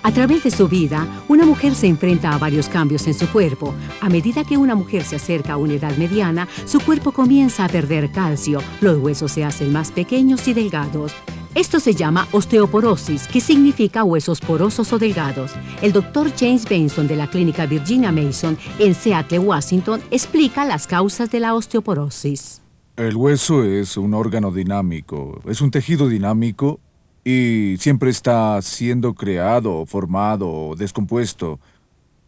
A través de su vida, una mujer se enfrenta a varios cambios en su cuerpo. A medida que una mujer se acerca a una edad mediana, su cuerpo comienza a perder calcio, los huesos se hacen más pequeños y delgados. Esto se llama osteoporosis, que significa huesos porosos o delgados. El Dr. James Benson de la clínica Virginia Mason en Seattle, Washington, explica las causas de la osteoporosis. El hueso es un órgano dinámico, es un tejido dinámico y siempre está siendo creado, formado o descompuesto.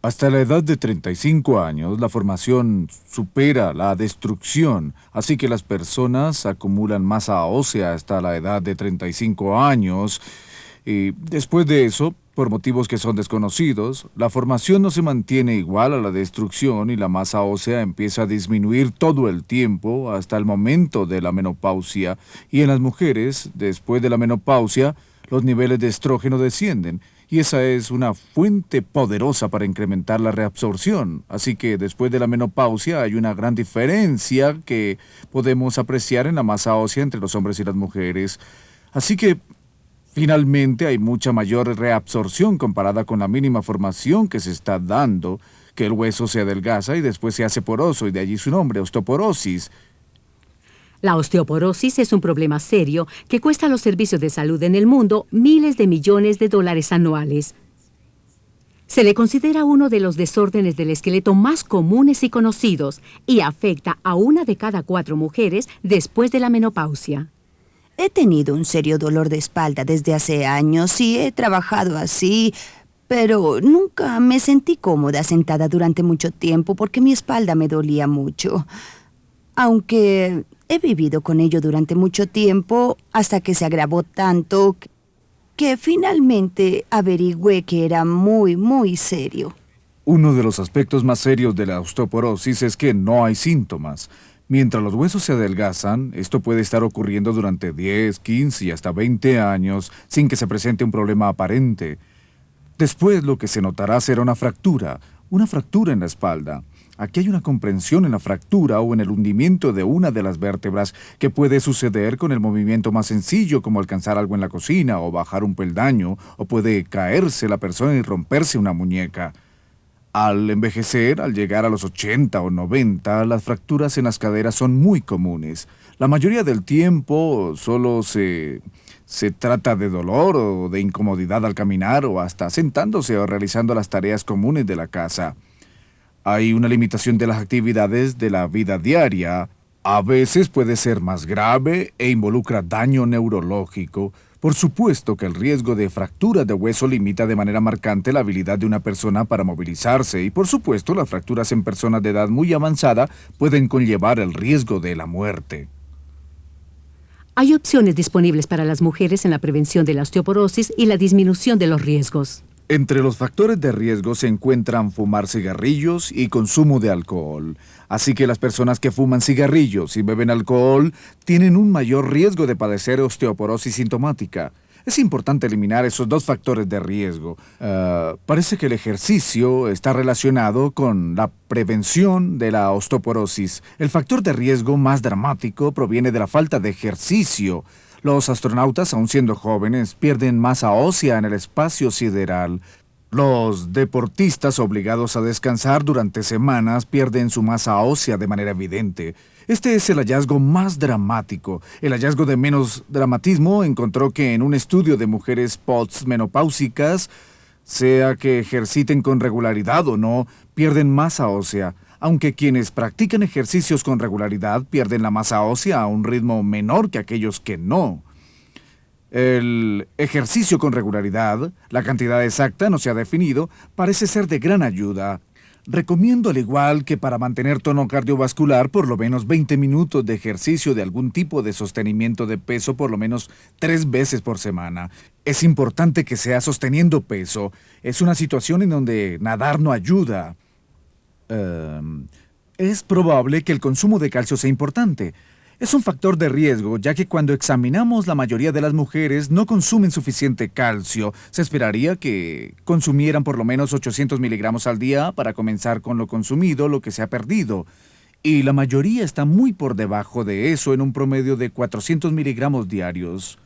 Hasta la edad de 35 años, la formación supera la destrucción, así que las personas acumulan masa ósea hasta la edad de 35 años y después de eso, por motivos que son desconocidos, la formación no se mantiene igual a la destrucción y la masa ósea empieza a disminuir todo el tiempo hasta el momento de la menopausia. Y en las mujeres, después de la menopausia, los niveles de estrógeno descienden. Y esa es una fuente poderosa para incrementar la reabsorción. Así que después de la menopausia hay una gran diferencia que podemos apreciar en la masa ósea entre los hombres y las mujeres. Así que finalmente hay mucha mayor reabsorción comparada con la mínima formación que se está dando, que el hueso se adelgaza y después se hace poroso, y de allí su nombre, osteoporosis. La osteoporosis es un problema serio que cuesta a los servicios de salud en el mundo miles de millones de dólares anuales. Se le considera uno de los desórdenes del esqueleto más comunes y conocidos y afecta a 1 de cada 4 mujeres después de la menopausia. He tenido un serio dolor de espalda desde hace años y he trabajado así, pero nunca me sentí cómoda sentada durante mucho tiempo porque mi espalda me dolía mucho. Aunque he vivido con ello durante mucho tiempo hasta que se agravó tanto que finalmente averigüé que era muy, muy serio. Uno de los aspectos más serios de la osteoporosis es que no hay síntomas. Mientras los huesos se adelgazan, esto puede estar ocurriendo durante 10, 15 y hasta 20 años sin que se presente un problema aparente. Después lo que se notará será una fractura en la espalda. Aquí hay una comprensión en la fractura o en el hundimiento de una de las vértebras que puede suceder con el movimiento más sencillo como alcanzar algo en la cocina o bajar un peldaño, o puede caerse la persona y romperse una muñeca. Al envejecer, al llegar a los 80 o 90, las fracturas en las caderas son muy comunes. La mayoría del tiempo solo se trata de dolor o de incomodidad al caminar o hasta sentándose o realizando las tareas comunes de la casa. Hay una limitación de las actividades de la vida diaria. A veces puede ser más grave e involucra daño neurológico. Por supuesto que el riesgo de fractura de hueso limita de manera marcante la habilidad de una persona para movilizarse y por supuesto las fracturas en personas de edad muy avanzada pueden conllevar el riesgo de la muerte. Hay opciones disponibles para las mujeres en la prevención de la osteoporosis y la disminución de los riesgos. Entre los factores de riesgo se encuentran fumar cigarrillos y consumo de alcohol. Así que las personas que fuman cigarrillos y beben alcohol tienen un mayor riesgo de padecer osteoporosis sintomática. Es importante eliminar esos 2 factores de riesgo. Parece que el ejercicio está relacionado con la prevención de la osteoporosis. El factor de riesgo más dramático proviene de la falta de ejercicio. Los astronautas, aun siendo jóvenes, pierden masa ósea en el espacio sideral. Los deportistas obligados a descansar durante semanas pierden su masa ósea de manera evidente. Este es el hallazgo más dramático. El hallazgo de menos dramatismo encontró que en un estudio de mujeres postmenopáusicas, sea que ejerciten con regularidad o no, pierden masa ósea. Aunque quienes practican ejercicios con regularidad pierden la masa ósea a un ritmo menor que aquellos que no. El ejercicio con regularidad, la cantidad exacta no se ha definido, parece ser de gran ayuda. Recomiendo, al igual que para mantener tono cardiovascular, por lo menos 20 minutos de ejercicio de algún tipo de sostenimiento de peso por lo menos 3 veces por semana. Es importante que sea sosteniendo peso. Es una situación en donde nadar no ayuda. Es probable que el consumo de calcio sea importante. Es un factor de riesgo, ya que cuando examinamos la mayoría de las mujeres no consumen suficiente calcio. Se esperaría que consumieran por lo menos 800 miligramos al día para comenzar con lo consumido, lo que se ha perdido. Y la mayoría está muy por debajo de eso, en un promedio de 400 miligramos diarios.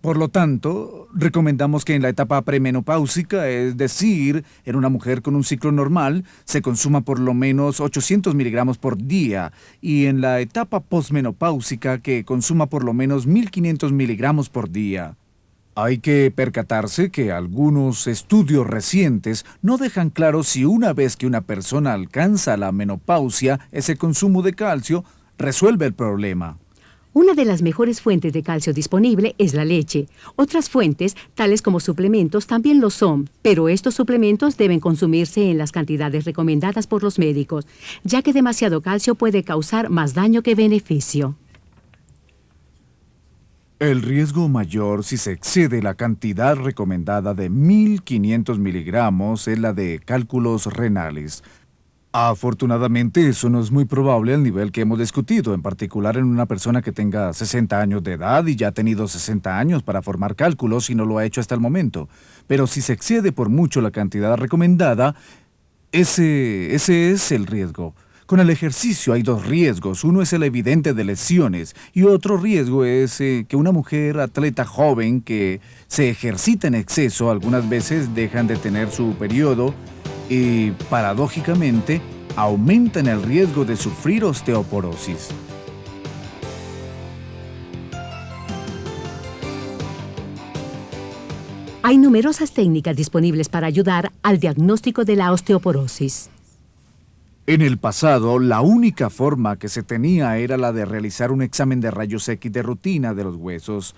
Por lo tanto, recomendamos que en la etapa premenopáusica, es decir, en una mujer con un ciclo normal, se consuma por lo menos 800 miligramos por día y en la etapa posmenopáusica que consuma por lo menos 1500 miligramos por día. Hay que percatarse que algunos estudios recientes no dejan claro si una vez que una persona alcanza la menopausia, ese consumo de calcio resuelve el problema. Una de las mejores fuentes de calcio disponible es la leche. Otras fuentes, tales como suplementos, también lo son, pero estos suplementos deben consumirse en las cantidades recomendadas por los médicos, ya que demasiado calcio puede causar más daño que beneficio. El riesgo mayor si se excede la cantidad recomendada de 1500 miligramos es la de cálculos renales. Afortunadamente, eso no es muy probable al nivel que hemos discutido, en particular en una persona que tenga 60 años de edad y ya ha tenido 60 años para formar cálculos y no lo ha hecho hasta el momento. Pero si se excede por mucho la cantidad recomendada, ese es el riesgo. Con el ejercicio hay dos riesgos. Uno es el evidente de lesiones y otro riesgo es que una mujer atleta joven que se ejercita en exceso algunas veces dejan de tener su periodo y, paradójicamente, aumentan el riesgo de sufrir osteoporosis. Hay numerosas técnicas disponibles para ayudar al diagnóstico de la osteoporosis. En el pasado, la única forma que se tenía era la de realizar un examen de rayos X de rutina de los huesos.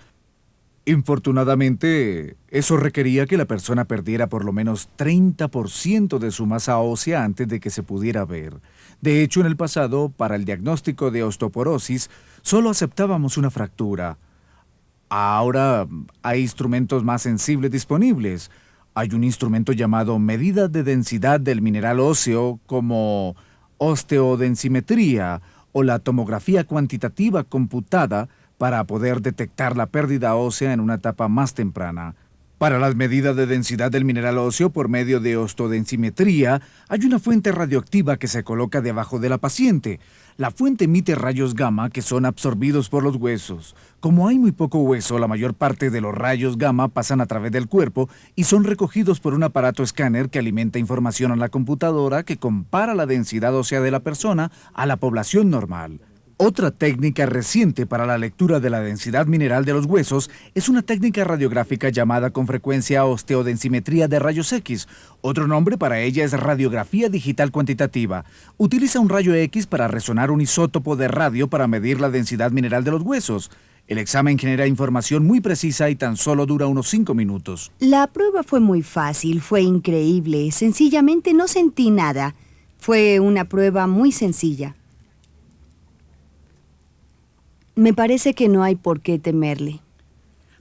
Infortunadamente, eso requería que la persona perdiera por lo menos 30% de su masa ósea antes de que se pudiera ver. De hecho, en el pasado, para el diagnóstico de osteoporosis, solo aceptábamos una fractura. Ahora hay instrumentos más sensibles disponibles. Hay un instrumento llamado medida de densidad del mineral óseo como osteodensimetría o la tomografía cuantitativa computada para poder detectar la pérdida ósea en una etapa más temprana. Para las medidas de densidad del mineral óseo por medio de osteodensimetría, hay una fuente radioactiva que se coloca debajo de la paciente. La fuente emite rayos gamma que son absorbidos por los huesos. Como hay muy poco hueso, la mayor parte de los rayos gamma pasan a través del cuerpo y son recogidos por un aparato escáner que alimenta información a la computadora que compara la densidad ósea de la persona a la población normal. Otra técnica reciente para la lectura de la densidad mineral de los huesos es una técnica radiográfica llamada con frecuencia osteodensimetría de rayos X. Otro nombre para ella es radiografía digital cuantitativa. Utiliza un rayo X para resonar un isótopo de radio para medir la densidad mineral de los huesos. El examen genera información muy precisa y tan solo dura unos 5 minutos. La prueba fue muy fácil, fue increíble. Sencillamente no sentí nada. Fue una prueba muy sencilla. Me parece que no hay por qué temerle.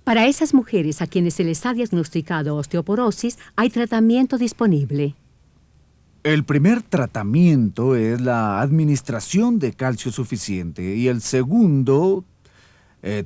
Para esas mujeres a quienes se les ha diagnosticado osteoporosis, hay tratamiento disponible. El primer tratamiento es la administración de calcio suficiente y el segundo,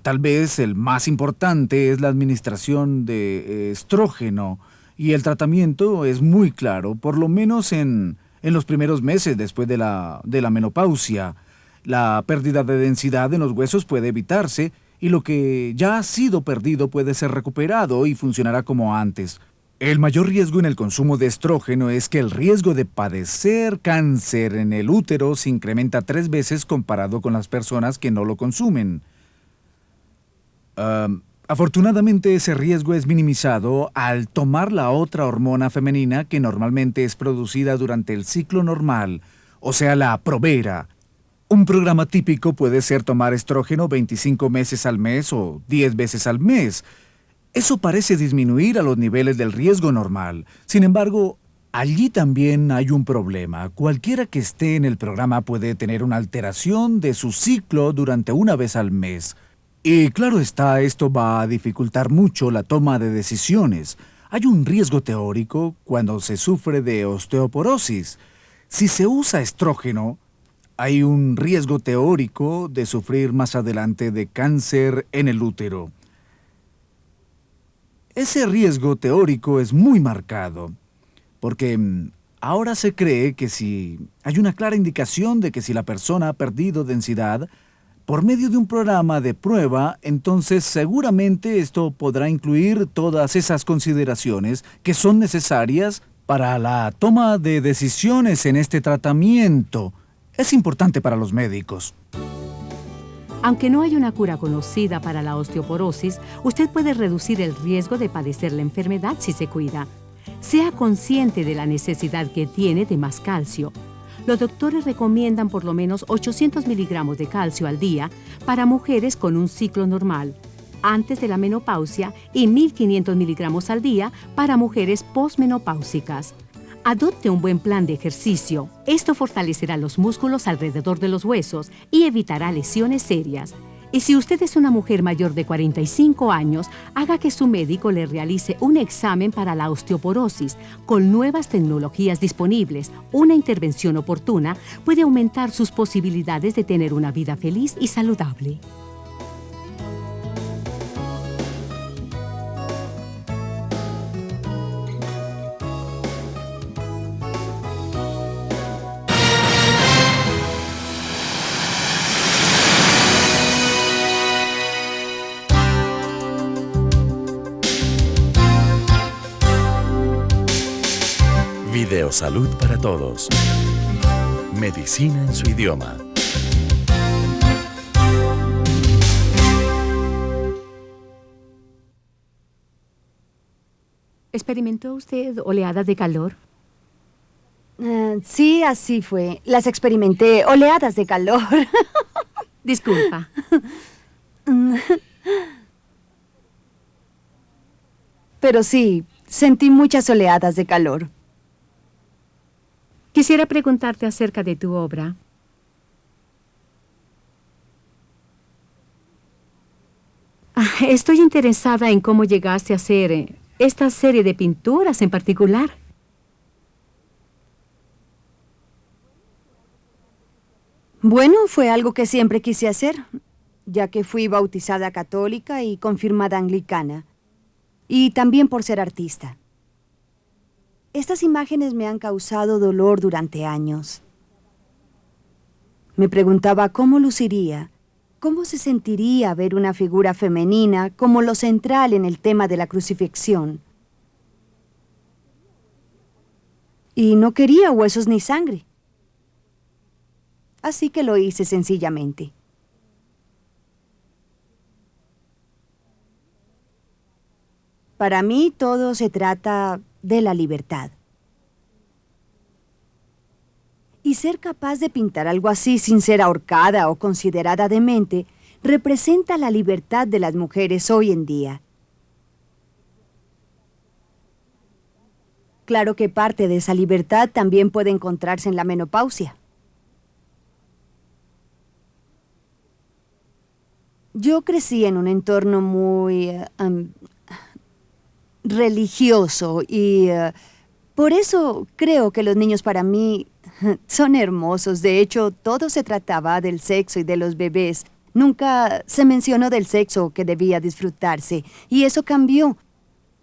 tal vez el más importante, es la administración de estrógeno. Y el tratamiento es muy claro, por lo menos en los primeros meses después de la menopausia. La pérdida de densidad en los huesos puede evitarse y lo que ya ha sido perdido puede ser recuperado y funcionará como antes. El mayor riesgo en el consumo de estrógeno es que el riesgo de padecer cáncer en el útero se incrementa 3 veces comparado con las personas que no lo consumen. Afortunadamente ese riesgo es minimizado al tomar la otra hormona femenina que normalmente es producida durante el ciclo normal, o sea, la Provera. Un programa típico puede ser tomar estrógeno 25 meses al mes o 10 veces al mes. Eso parece disminuir a los niveles del riesgo normal. Sin embargo, allí también hay un problema. Cualquiera que esté en el programa puede tener una alteración de su ciclo durante una vez al mes. Y claro está, esto va a dificultar mucho la toma de decisiones. Hay un riesgo teórico cuando se sufre de osteoporosis. Si se usa estrógeno, hay un riesgo teórico de sufrir más adelante de cáncer en el útero. Ese riesgo teórico es muy marcado, porque ahora se cree que si hay una clara indicación de que si la persona ha perdido densidad, por medio de un programa de prueba, entonces seguramente esto podrá incluir todas esas consideraciones que son necesarias para la toma de decisiones en este tratamiento. Es importante para los médicos. Aunque no hay una cura conocida para la osteoporosis, usted puede reducir el riesgo de padecer la enfermedad si se cuida. Sea consciente de la necesidad que tiene de más calcio. Los doctores recomiendan por lo menos 800 miligramos de calcio al día para mujeres con un ciclo normal, antes de la menopausia, y 1.500 miligramos al día para mujeres posmenopáusicas. Adopte un buen plan de ejercicio. Esto fortalecerá los músculos alrededor de los huesos y evitará lesiones serias. Y si usted es una mujer mayor de 45 años, haga que su médico le realice un examen para la osteoporosis. Con nuevas tecnologías disponibles, una intervención oportuna puede aumentar sus posibilidades de tener una vida feliz y saludable. Videosalud para todos. Medicina en su idioma. ¿Experimentó usted oleadas de calor? Sí, así fue. Las experimenté, oleadas de calor. Disculpa. Pero sí, sentí muchas oleadas de calor. Quisiera preguntarte acerca de tu obra. Estoy interesada en cómo llegaste a hacer esta serie de pinturas en particular. Bueno, fue algo que siempre quise hacer, ya que fui bautizada católica y confirmada anglicana, y también por ser artista. Estas imágenes me han causado dolor durante años. Me preguntaba cómo luciría, cómo se sentiría ver una figura femenina como lo central en el tema de la crucifixión. Y no quería huesos ni sangre. Así que lo hice sencillamente. Para mí todo se trata de la libertad. Y ser capaz de pintar algo así sin ser ahorcada o considerada demente representa la libertad de las mujeres hoy en día. Claro que parte de esa libertad también puede encontrarse en la menopausia. Yo crecí en un entorno muy religioso y por eso creo que los niños para mí son hermosos. De hecho, todo se trataba del sexo y de los bebés. Nunca se mencionó del sexo que debía disfrutarse. Y eso cambió.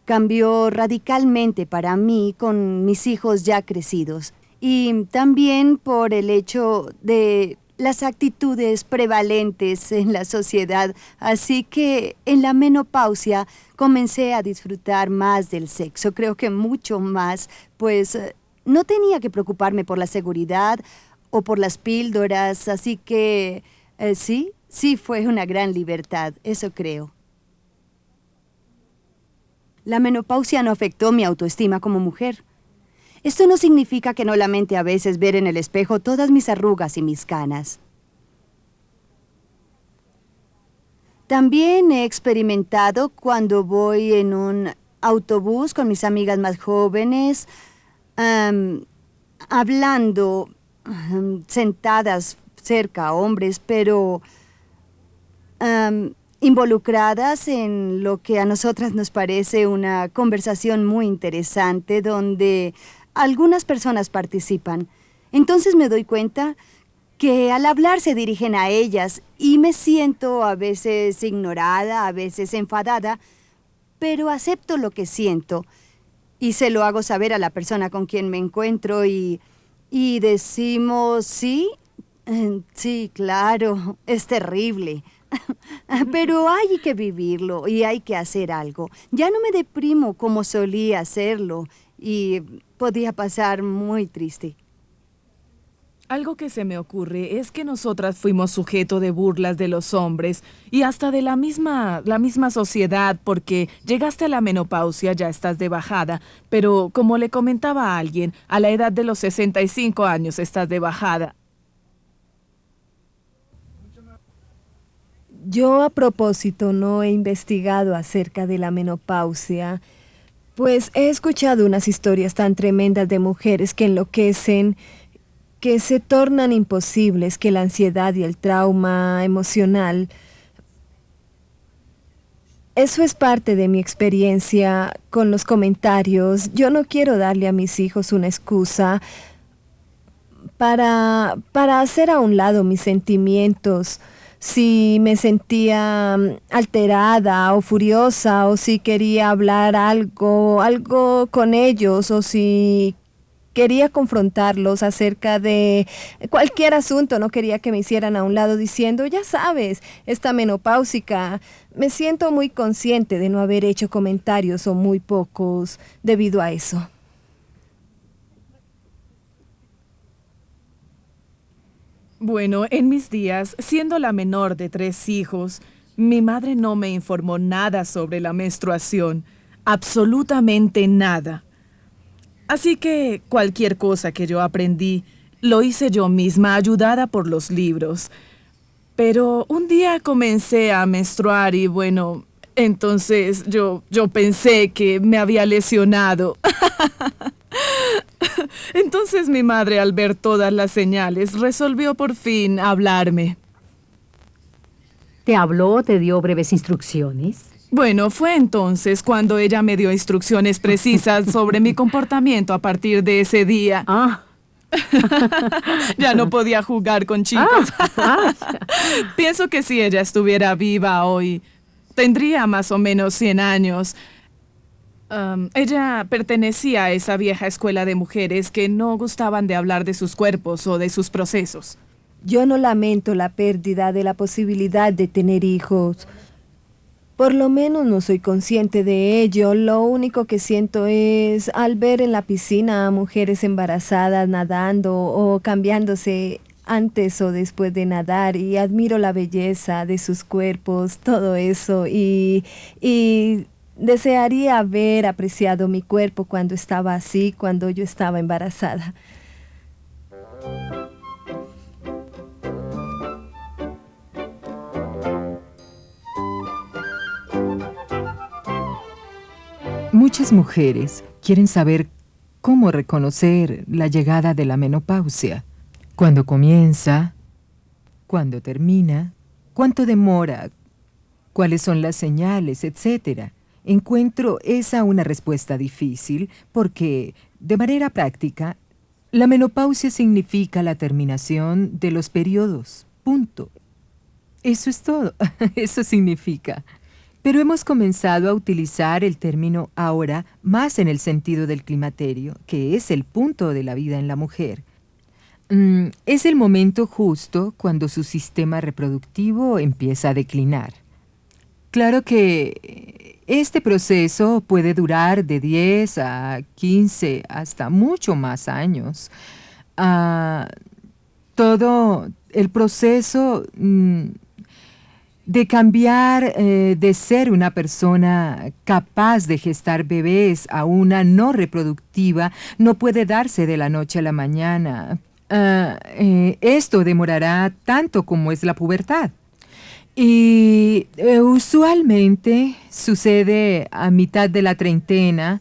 Cambió radicalmente para mí con mis hijos ya crecidos. Y también por el hecho de las actitudes prevalentes en la sociedad. Así que en la menopausia comencé a disfrutar más del sexo. Creo que mucho más, pues no tenía que preocuparme por la seguridad o por las píldoras. Así que sí fue una gran libertad, eso creo. La menopausia no afectó mi autoestima como mujer. Esto no significa que no lamente a veces ver en el espejo todas mis arrugas y mis canas. También he experimentado cuando voy en un autobús con mis amigas más jóvenes, hablando, sentadas cerca a hombres, pero involucradas en lo que a nosotras nos parece una conversación muy interesante donde algunas personas participan. Entonces me doy cuenta que al hablar se dirigen a ellas y me siento a veces ignorada, a veces enfadada, pero acepto lo que siento y se lo hago saber a la persona con quien me encuentro y decimos, sí, Sí, claro, es terrible. Pero hay que vivirlo y hay que hacer algo. Ya no me deprimo como solía hacerlo y podía pasar muy triste. Algo que se me ocurre es que nosotras fuimos sujeto de burlas de los hombres y hasta de la misma sociedad, porque llegaste a la menopausia, ya estás de bajada, pero como le comentaba a alguien, a la edad de los 65 años estás de bajada. Yo a propósito no he investigado acerca de la menopausia, pues he escuchado unas historias tan tremendas de mujeres que enloquecen, que se tornan imposibles, que la ansiedad y el trauma emocional. Eso es parte de mi experiencia con los comentarios. Yo no quiero darle a mis hijos una excusa para hacer a un lado mis sentimientos. Si me sentía alterada o furiosa, o si quería hablar algo con ellos, o si quería confrontarlos acerca de cualquier asunto, no quería que me hicieran a un lado diciendo, ya sabes, esta menopáusica. Me siento muy consciente de no haber hecho comentarios o muy pocos debido a eso. Bueno, en mis días, siendo la menor de 3 hijos, mi madre no me informó nada sobre la menstruación, absolutamente nada. Así que cualquier cosa que yo aprendí, lo hice yo misma, ayudada por los libros. Pero un día comencé a menstruar y bueno, entonces yo pensé que me había lesionado. Entonces mi madre, al ver todas las señales, resolvió por fin hablarme. ¿Te habló? ¿Te dio breves instrucciones? Bueno, fue entonces cuando ella me dio instrucciones precisas sobre mi comportamiento a partir de ese día. Ah. Ya no podía jugar con chicos. Pienso que si ella estuviera viva hoy, tendría más o menos 100 años. Ella pertenecía a esa vieja escuela de mujeres que no gustaban de hablar de sus cuerpos o de sus procesos. Yo no lamento la pérdida de la posibilidad de tener hijos. Por lo menos no soy consciente de ello. Lo único que siento es al ver en la piscina a mujeres embarazadas nadando o cambiándose antes o después de nadar, y admiro la belleza de sus cuerpos, todo eso, y desearía haber apreciado mi cuerpo cuando estaba así, cuando yo estaba embarazada. Muchas mujeres quieren saber cómo reconocer la llegada de la menopausia. ¿Cuándo comienza? ¿Cuándo termina? ¿Cuánto demora? ¿Cuáles son las señales? Etcétera. Encuentro esa una respuesta difícil porque, de manera práctica, la menopausia significa la terminación de los periodos. Punto. Eso es todo. Eso significa. Pero hemos comenzado a utilizar el término ahora más en el sentido del climaterio, que es el punto de la vida en la mujer. Es el momento justo cuando su sistema reproductivo empieza a declinar. Claro que este proceso puede durar de 10 a 15 hasta mucho más años. Todo el proceso de cambiar de ser una persona capaz de gestar bebés a una no reproductiva no puede darse de la noche a la mañana. Esto demorará tanto como es la pubertad. Y usualmente sucede a mitad de la treintena,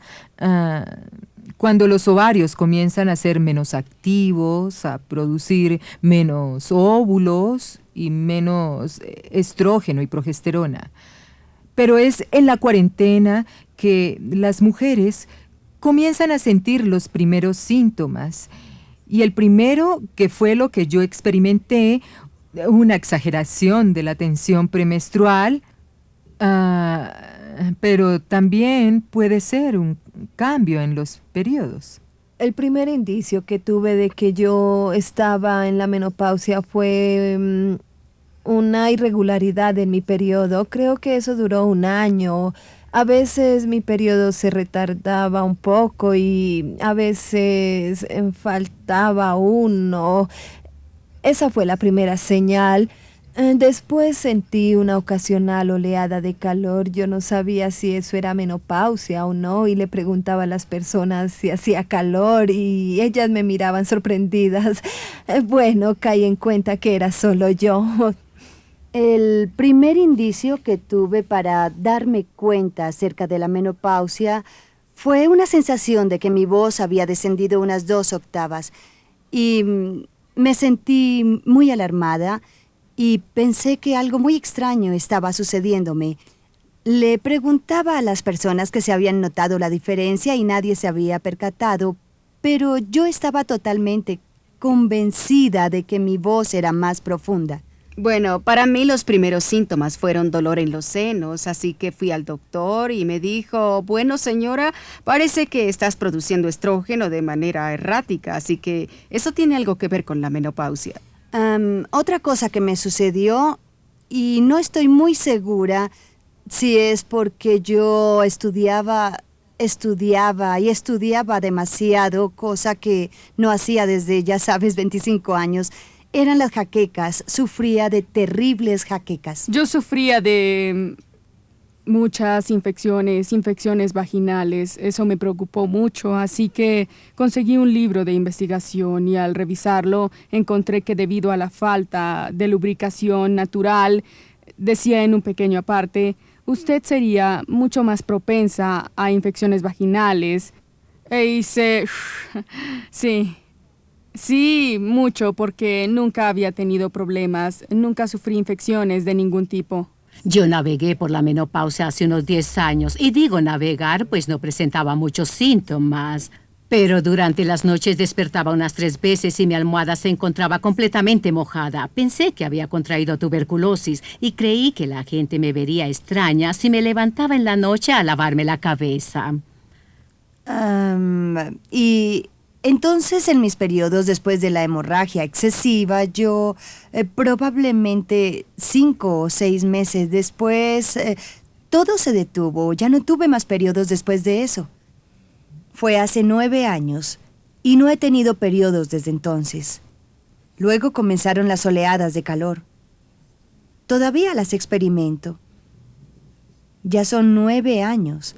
cuando los ovarios comienzan a ser menos activos, a producir menos óvulos y menos estrógeno y progesterona. Pero es en la cuarentena que las mujeres comienzan a sentir los primeros síntomas. Y el primero, que fue lo que yo experimenté, una exageración de la tensión premenstrual, pero también puede ser un cambio en los periodos. El primer indicio que tuve de que yo estaba en la menopausia fue una irregularidad en mi periodo. Creo que eso duró un año. A veces mi periodo se retardaba un poco y a veces faltaba uno. Esa fue la primera señal. Después sentí una ocasional oleada de calor. Yo no sabía si eso era menopausia o no y le preguntaba a las personas si hacía calor y ellas me miraban sorprendidas. Bueno, caí en cuenta que era solo yo. El primer indicio que tuve para darme cuenta acerca de la menopausia fue una sensación de que mi voz había descendido unas 2 octavas y me sentí muy alarmada y pensé que algo muy extraño estaba sucediéndome. Le preguntaba a las personas que se habían notado la diferencia y nadie se había percatado, pero yo estaba totalmente convencida de que mi voz era más profunda. Bueno, para mí los primeros síntomas fueron dolor en los senos, así que fui al doctor y me dijo, bueno señora, parece que estás produciendo estrógeno de manera errática, así que eso tiene algo que ver con la menopausia. Otra cosa que me sucedió, y no estoy muy segura si es porque yo estudiaba demasiado, cosa que no hacía desde, ya sabes, 25 años, eran las jaquecas. Sufría de terribles jaquecas. Yo sufría de muchas infecciones vaginales. Eso me preocupó mucho, así que conseguí un libro de investigación y al revisarlo encontré que debido a la falta de lubricación natural, decía en un pequeño aparte, usted sería mucho más propensa a infecciones vaginales. E hice... Sí, mucho, porque nunca había tenido problemas, nunca sufrí infecciones de ningún tipo. Yo navegué por la menopausia hace unos 10 años, y digo navegar, pues no presentaba muchos síntomas. Pero durante las noches despertaba unas 3 veces y mi almohada se encontraba completamente mojada. Pensé que había contraído tuberculosis y creí que la gente me vería extraña si me levantaba en la noche a lavarme la cabeza. Y entonces en mis periodos después de la hemorragia excesiva, yo probablemente 5 o 6 meses después, todo se detuvo. Ya no tuve más periodos después de eso. Fue hace 9 años y no he tenido periodos desde entonces. Luego comenzaron las oleadas de calor. Todavía las experimento. Ya son 9 años.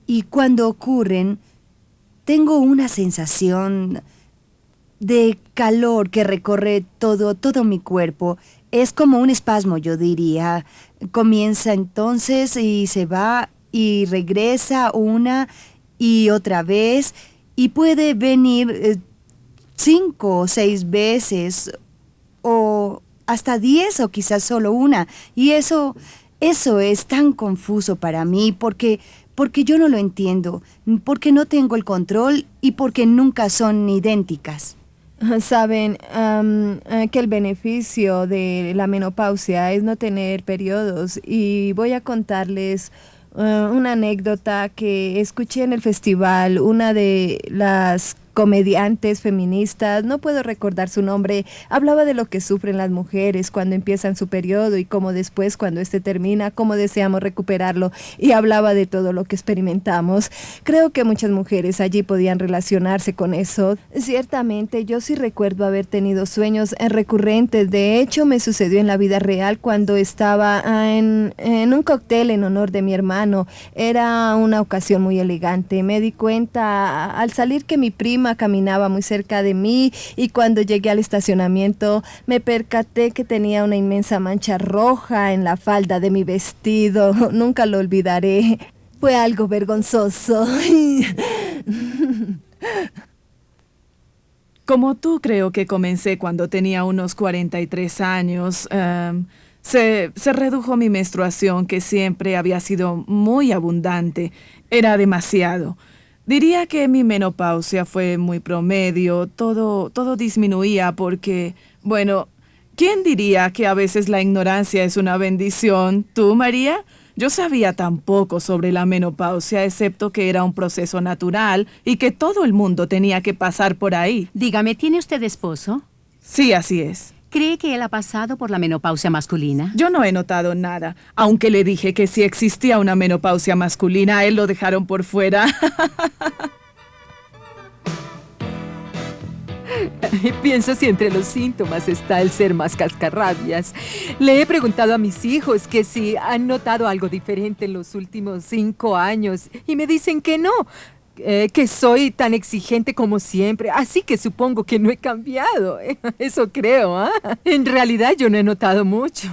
Y cuando ocurren, tengo una sensación de calor que recorre todo mi cuerpo. Es como un espasmo, yo diría. Comienza entonces y se va y regresa una y otra vez, y puede venir 5 o 6 veces, o hasta 10 o quizás solo una. Y eso es tan confuso para mí, porque yo no lo entiendo, porque no tengo el control y porque nunca son idénticas. Saben que el beneficio de la menopausia es no tener periodos, y voy a contarles una anécdota que escuché en el festival. Una de las comediantes feministas, no puedo recordar su nombre, hablaba de lo que sufren las mujeres cuando empiezan su periodo y cómo después, cuando este termina, cómo deseamos recuperarlo, y hablaba de todo lo que experimentamos. Creo que muchas mujeres allí podían relacionarse con eso. Ciertamente, yo sí recuerdo haber tenido sueños recurrentes. De hecho, me sucedió en la vida real cuando estaba en un cóctel en honor de mi hermano. Era una ocasión muy elegante. Me di cuenta al salir que mi prima caminaba muy cerca de mí, y cuando llegué al estacionamiento me percaté que tenía una inmensa mancha roja en la falda de mi vestido. Nunca lo olvidaré. Fue algo vergonzoso. Como tú, creo que comencé cuando tenía unos 43 años. Se redujo mi menstruación, que siempre había sido muy abundante. Era demasiado. Diría que mi menopausia fue muy promedio. Todo disminuía porque, bueno, ¿quién diría que a veces la ignorancia es una bendición? ¿Tú, María? Yo sabía tan poco sobre la menopausia, excepto que era un proceso natural y que todo el mundo tenía que pasar por ahí. Dígame, ¿tiene usted esposo? Sí, así es. ¿Cree que él ha pasado por la menopausia masculina? Yo no he notado nada, aunque le dije que si existía una menopausia masculina, a él lo dejaron por fuera. Pienso si entre los síntomas está el ser más cascarrabias. Le he preguntado a mis hijos que si han notado algo diferente en los últimos 5 años y me dicen que no, que soy tan exigente como siempre, así que supongo que no he cambiado. Eso creo, ¿ah? En realidad yo no he notado mucho.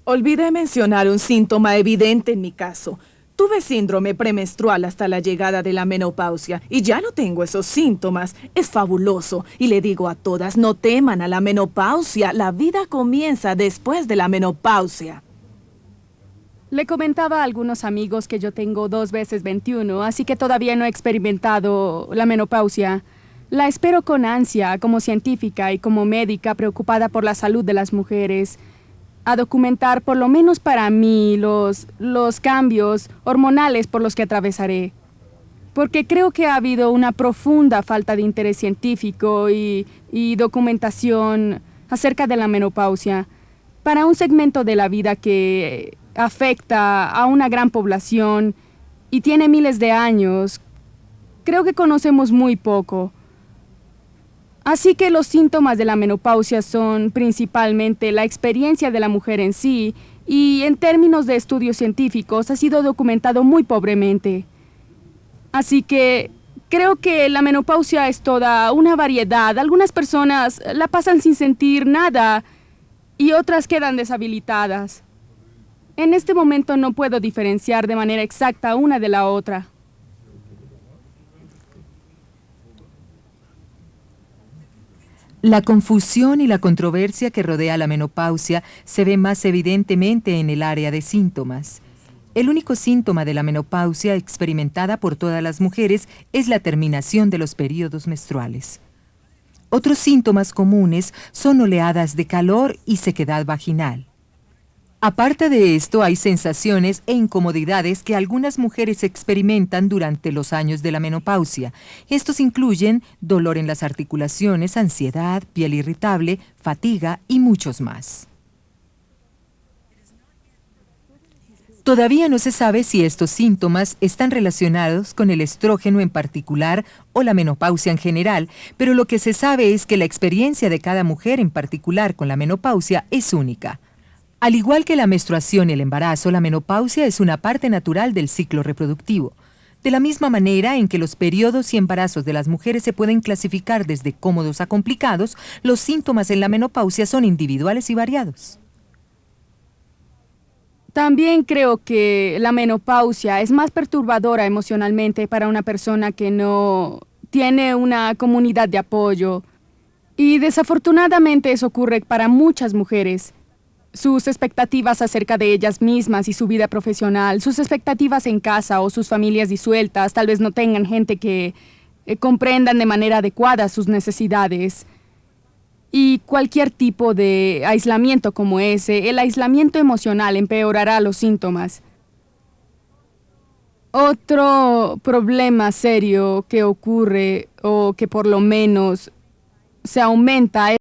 Olvidé mencionar un síntoma evidente en mi caso. Tuve síndrome premenstrual hasta la llegada de la menopausia y ya no tengo esos síntomas. Es fabuloso. Y le digo a todas, no teman a la menopausia. La vida comienza después de la menopausia. Le comentaba a algunos amigos que yo tengo 2 veces 21, así que todavía no he experimentado la menopausia. La espero con ansia, como científica y como médica preocupada por la salud de las mujeres, a documentar, por lo menos para mí, los cambios hormonales por los que atravesaré. Porque creo que ha habido una profunda falta de interés científico y documentación acerca de la menopausia para un segmento de la vida que afecta a una gran población y tiene miles de años. Creo que conocemos muy poco. Así que los síntomas de la menopausia son principalmente la experiencia de la mujer en sí y en términos de estudios científicos ha sido documentado muy pobremente. Así que creo que la menopausia es toda una variedad. Algunas personas la pasan sin sentir nada y otras quedan deshabilitadas. En este momento no puedo diferenciar de manera exacta una de la otra. La confusión y la controversia que rodea la menopausia se ve más evidentemente en el área de síntomas. El único síntoma de la menopausia experimentada por todas las mujeres es la terminación de los periodos menstruales. Otros síntomas comunes son oleadas de calor y sequedad vaginal. Aparte de esto, hay sensaciones e incomodidades que algunas mujeres experimentan durante los años de la menopausia. Estos incluyen dolor en las articulaciones, ansiedad, piel irritable, fatiga y muchos más. Todavía no se sabe si estos síntomas están relacionados con el estrógeno en particular o la menopausia en general, pero lo que se sabe es que la experiencia de cada mujer en particular con la menopausia es única. Al igual que la menstruación y el embarazo, la menopausia es una parte natural del ciclo reproductivo. De la misma manera en que los periodos y embarazos de las mujeres se pueden clasificar desde cómodos a complicados, los síntomas en la menopausia son individuales y variados. También creo que la menopausia es más perturbadora emocionalmente para una persona que no tiene una comunidad de apoyo. Y desafortunadamente eso ocurre para muchas mujeres. Sus expectativas acerca de ellas mismas y su vida profesional, sus expectativas en casa o sus familias disueltas, tal vez no tengan gente que comprendan de manera adecuada sus necesidades. Y cualquier tipo de aislamiento como ese, el aislamiento emocional empeorará los síntomas. Otro problema serio que ocurre o que por lo menos se aumenta